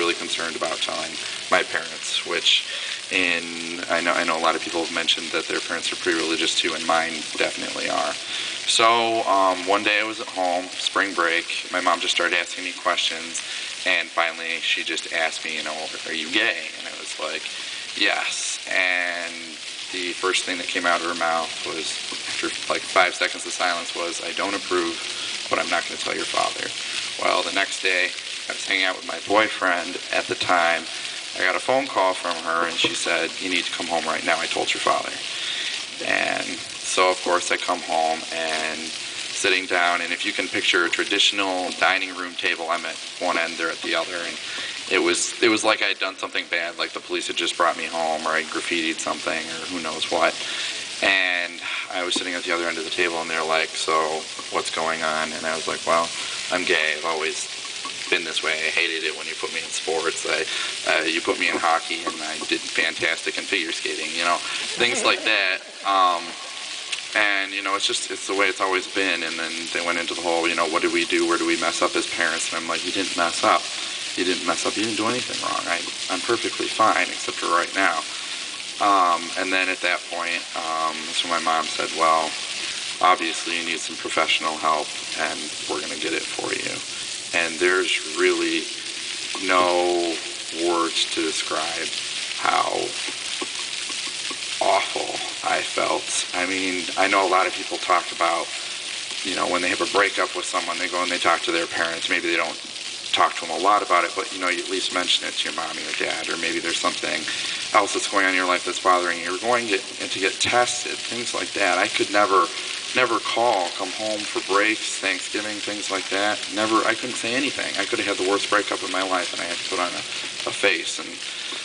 really concerned about telling my parents, which I know a lot of people have mentioned that their parents are pretty religious too, and mine definitely are. So one day I was at home, spring break, my mom just started asking me questions, and finally she just asked me, are you gay? And I was like, yes. And the first thing that came out of her mouth was, after like 5 seconds of silence, was, I don't approve, but I'm not going to tell your father. Well, the next day I was hanging out with my boyfriend at the time. I got a phone call from her, and she said, you need to come home right now. I told your father. And so, of course, I come home and sitting down, and if you can picture a traditional dining room table, I'm at one end, they're at the other, and it was like I had done something bad, like the police had just brought me home, or I graffitied something, or who knows what. And I was sitting at the other end of the table, and they're like, so what's going on? And I was like, well, I'm gay. I've always been this way. I hated it when you put me in sports. You put me in hockey, and I did fantastic in figure skating, things like that. And, it's the way it's always been. And then they went into the whole, what did we do? Where do we mess up as parents? And I'm like, you didn't mess up. You didn't mess up. You didn't do anything wrong. I'm perfectly fine, except for right now. And then at that point, so my mom said, well, obviously you need some professional help, and we're going to get it for you. And there's really no words to describe how awful I felt. I mean, I know a lot of people talk about, when they have a breakup with someone, they go and they talk to their parents. Maybe they don't talk to them a lot about it, but you at least mention it to your mom or your dad, or maybe there's something else that's going on in your life that's bothering you. You're going to get tested, things like that. I could never come home for breaks, Thanksgiving, things like that. I couldn't say anything. I could have had the worst breakup of my life, and I had to put on a face, and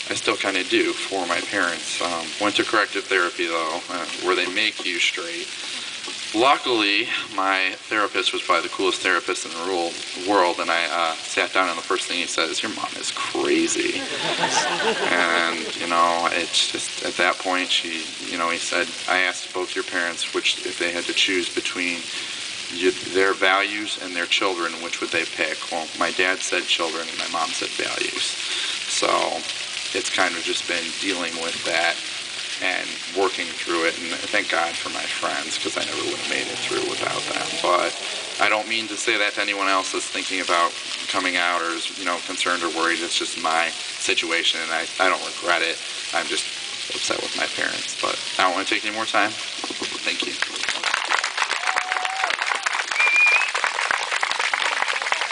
I still kind of do for my parents. Went to corrective therapy, though, where they make you straight. Luckily, my therapist was probably the coolest therapist in the world, and I sat down, and the first thing he said is, your mom is crazy. And, it's just, at that point, he said, I asked both your parents if they had to choose between their values and their children, which would they pick? Well, my dad said children, and my mom said values. So it's kind of just been dealing with that and working through it, and thank God for my friends, because I never would have made it through without them. But I don't mean to say that to anyone else that's thinking about coming out or is, concerned or worried. It's just my situation, and I don't regret it. I'm just upset with my parents, but I don't want to take any more time. Thank you.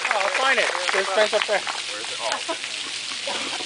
Oh, I'll find it. There's friends up there. Where is it? Oh, okay.